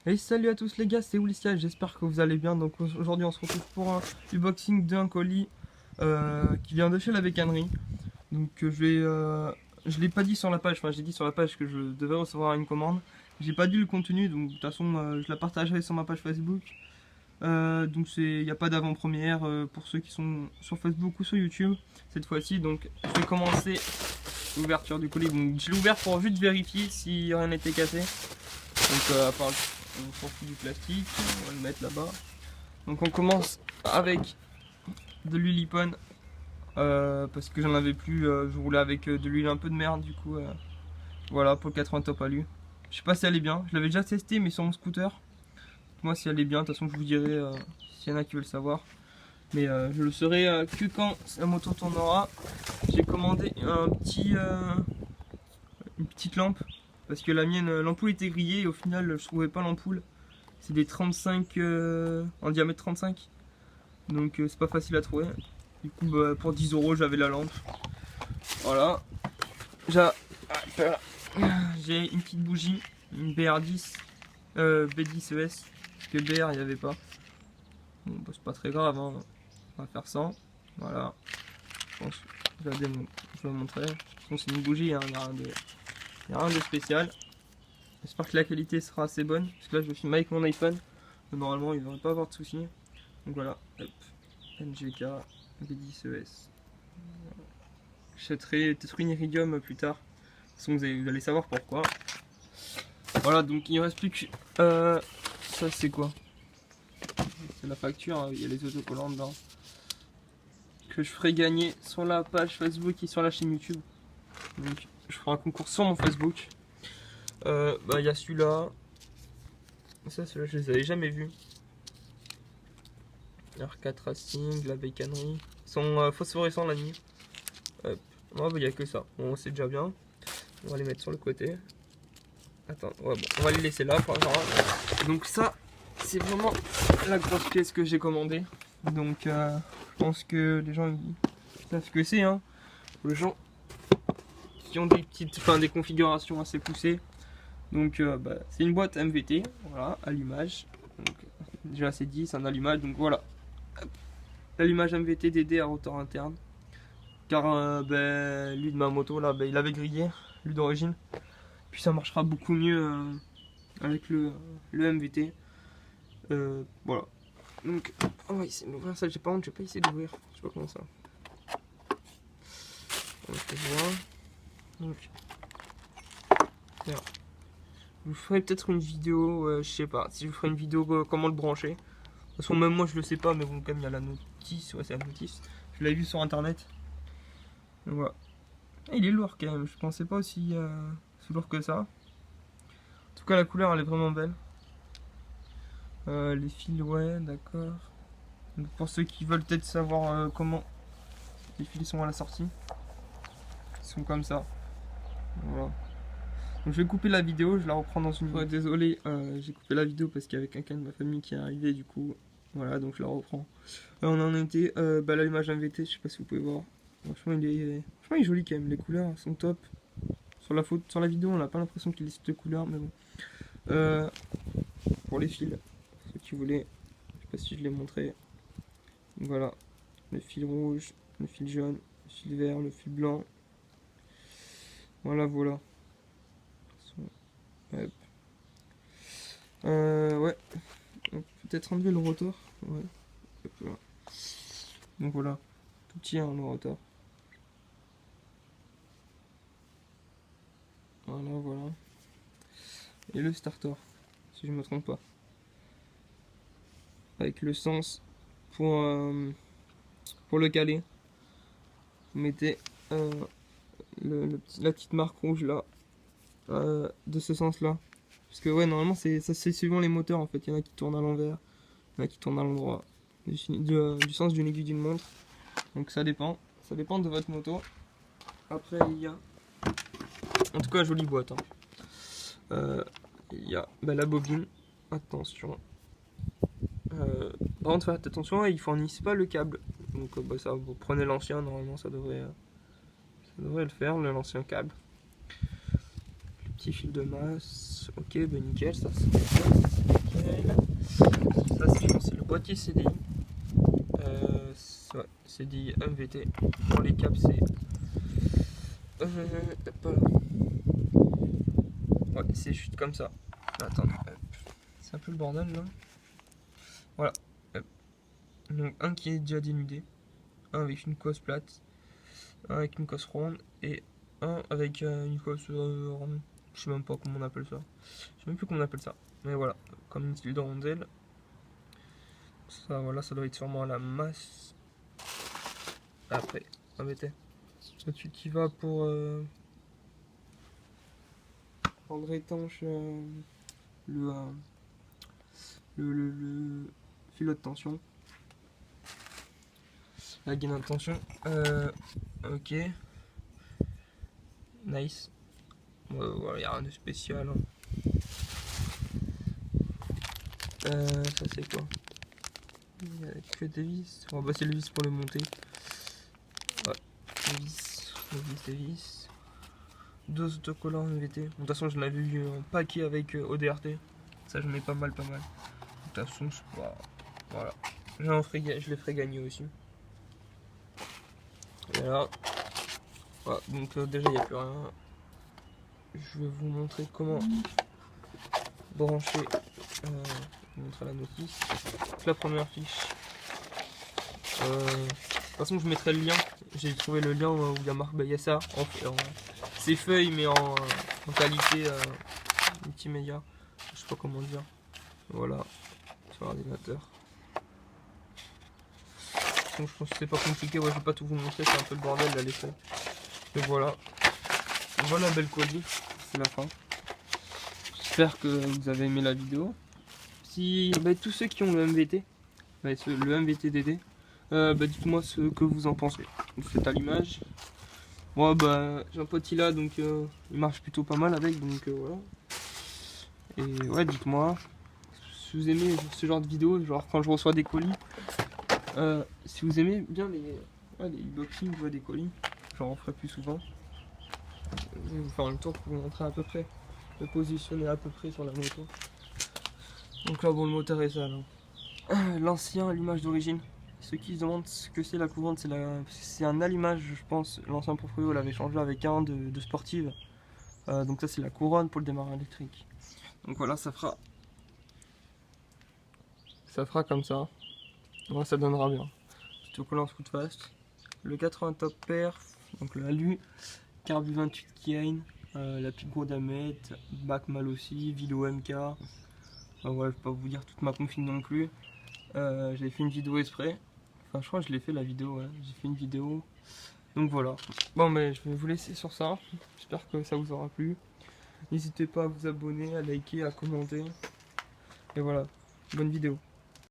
Et salut à tous les gars, c'est Ulissia, j'espère que vous allez bien. Donc aujourd'hui on se retrouve pour un unboxing d'un colis qui vient de chez la bécannerie. Donc je l'ai pas dit sur la page, enfin j'ai dit sur la page que je devais recevoir une commande. J'ai pas dit le contenu, donc de toute façon je la partagerai sur ma page Facebook. Donc il n'y a pas d'avant-première pour ceux qui sont sur Facebook ou sur YouTube cette fois-ci. Donc je vais commencer l'ouverture du colis. Donc je l'ai ouvert pour juste vérifier si rien n'était cassé. Donc à part on s'en fout du plastique, on va le mettre là-bas. Donc on commence avec de l'huile Ipone parce que j'en avais plus, je roulais avec de l'huile un peu de merde du coup. Voilà pour le 80 top alu. Je sais pas si elle est bien, je l'avais déjà testé mais sur mon scooter. Moi si elle est bien, de toute façon je vous dirai s'il y en a qui veulent savoir. Mais je le saurai que quand la moto tournera. J'ai commandé une petite lampe parce que la mienne, l'ampoule était grillée et au final je trouvais pas l'ampoule. C'est des 35 en diamètre 35, donc c'est pas facile à trouver. Du coup pour 10 € j'avais la lampe. Voilà. J'ai une petite bougie, une BR10 B10 ES, parce que BR il n'y avait pas. Bon bah, c'est pas très grave, hein. On va faire ça. Voilà. Je pense que je vais montrer. C'est une bougie, hein. Il n'y a rien de spécial. J'espère que la qualité sera assez bonne, parce que là je filme avec mon iPhone. Normalement il ne devrait pas avoir de soucis. Donc voilà, hop. NGK B10 ES. J'achèterai peut-être une Iridium plus tard. De toute façon vous allez savoir pourquoi. Voilà, donc il ne reste plus que... ça c'est quoi? C'est la facture, hein. Il y a les autocollants dedans. Que je ferai gagner sur la page Facebook et sur la chaîne YouTube. Donc je ferai un concours sur mon Facebook. Bah il y a celui-là. Ça, ceux-là je les avais jamais vus. R4 Racing, la bécannerie. Ils sont phosphorescents la nuit. Hop. Oh, bah, il n'y a que ça. Bon, c'est déjà bien. On va les mettre sur le côté. Attends, ouais, bon, on va les laisser là. Donc ça, c'est vraiment la grosse pièce que j'ai commandée. Donc je pense que les gens ils savent ce que c'est, hein. Pour les gens qui ont des configurations assez poussées. Donc bah, c'est une boîte MVT, voilà, allumage. Donc déjà c'est dit, c'est un allumage. Donc voilà. L'allumage MVT DD à rotor interne. Car lui de ma moto là, il avait grillé, lui d'origine. Puis ça marchera beaucoup mieux avec le MVT. Voilà. Donc on va essayer d'ouvrir ça. J'ai pas honte, j'ai pas essayé d'ouvrir. Je sais pas comment ça. On va voir. Donc voilà. Je vous ferai peut-être une vidéo, je sais pas, si je vous ferai une vidéo comment le brancher. De toute façon même moi je le sais pas, mais bon comme il y a la notice, ouais c'est la notice. Je l'avais vu sur internet. Donc voilà. Et il est lourd quand même, je pensais pas aussi lourd que ça. En tout cas la couleur elle est vraiment belle. Les fils, ouais d'accord. Pour ceux qui veulent peut-être savoir comment les fils sont à la sortie. Ils sont comme ça. Voilà. Donc je vais couper la vidéo, je la reprends dans une... Ouais, désolé, j'ai coupé la vidéo parce qu'il y avait quelqu'un de ma famille qui est arrivé du coup. Voilà, donc je la reprends. On en était, l'allumage MVT, je sais pas si vous pouvez voir. Franchement il est joli quand même, les couleurs sont top. Sur la vidéo on n'a pas l'impression qu'il est de couleurs, mais bon. Pour les fils, ceux qui voulaient, je sais pas si je l'ai montré. Donc voilà, le fil rouge, le fil jaune, le fil vert, le fil blanc. Voilà, voilà. Hop. Ouais. Peut-être enlever le rotor. Ouais. Hop, voilà. Donc voilà. Tout petit hein, le rotor. Voilà, voilà. Et le starter, si je me trompe pas. Avec le sens pour le caler. Vous mettez la petite marque rouge là. De ce sens là. Parce que ouais normalement c'est suivant les moteurs en fait. Il y en a qui tournent à l'envers. Il y en a qui tournent à l'endroit. Du sens d'une aiguille d'une montre. Donc ça dépend. Ça dépend de votre moto. Après il y a... En tout cas jolie boîte. Hein. Il y a la bobine. Attention. Par contre faites attention, ils fournissent pas le câble. Donc ça vous prenez l'ancien, normalement ça devrait le faire, l'ancien câble. petit fil de masse. Ok, ben nickel, ça c'est nickel. Ça c'est, je pense, c'est le boîtier CDI. Ouais, CDI MVT. Pour les câbles c'est... Ouais, c'est juste comme ça. Attends, c'est un peu le bordel là. Voilà. Donc un qui est déjà dénudé, un avec une cosse plate, un avec une cosse ronde et un avec une cosse ronde. Je sais même pas comment on appelle ça. Je sais même plus comment on appelle ça. Mais voilà, comme une style de rondelle. Ça, voilà, ça doit être sûrement à la masse. Après, embêté. Là-dessus qui va pour rendre étanche le filet de tension. La gaine de tension. Ok. Nice. Voilà, y a rien de spécial. Hein. Ça c'est quoi? Il y a que des vis. Oh, bah, c'est le vis pour le monter. Ouais, les vis. Deux autocollants MVT. De toute façon, je l'avais eu en paquet avec ODRT. Ça, j'en ai pas mal. De toute façon, voilà. Je les ferai gagner aussi. Et là, voilà. Donc déjà, il n'y a plus rien. Je vais vous montrer comment brancher. Je vais vous montrer la notice. Donc, la première fiche. De toute façon, je mettrai le lien. J'ai trouvé le lien où il y a marqué, bah, il y a ça. C'est feuille, mais en qualité multimédia. Je sais pas comment dire. Voilà, sur l'ordinateur. Donc, je pense que c'est pas compliqué. Ouais, je vais pas tout vous montrer. C'est un peu le bordel là, les feuilles. Et voilà. Voilà, belle colis. C'est la fin. J'espère que vous avez aimé la vidéo. Si tous ceux qui ont le MVT, le MVT DD, dites-moi ce que vous en pensez. Donc c'est à l'image. Moi j'ai un pote là, donc il marche plutôt pas mal avec, donc voilà. Et ouais, dites-moi si vous aimez ce genre de vidéo, genre quand je reçois des colis. Si vous aimez bien les unboxings des colis, j'en referai plus souvent. Je vais vous faire un tour pour vous montrer à peu près, me positionner à peu près sur la moto. Donc là, bon, le moteur est sale. Hein. L'ancien, l'image d'origine. Ceux qui se demandent ce que c'est la couronne, c'est un allumage, je pense. L'ancien proprio l'avait changé avec un de sportive. Donc ça, c'est la couronne pour le démarrage électrique. Donc voilà, ça fera comme ça. Moi, ça donnera bien. Autocollant Scoot Fast. Le 80 top perf, donc l'alu. Carbu 28 Kiane. La Pico d'Amet. Bac mal aussi. Vilo MK. Ouais, je vais pas vous dire toute ma config non plus. J'avais fait une vidéo exprès. Enfin, je crois que je l'ai fait la vidéo. Ouais. J'ai fait une vidéo. Donc voilà. Bon, mais je vais vous laisser sur ça. J'espère que ça vous aura plu. N'hésitez pas à vous abonner, à liker, à commenter. Et voilà. Bonne vidéo.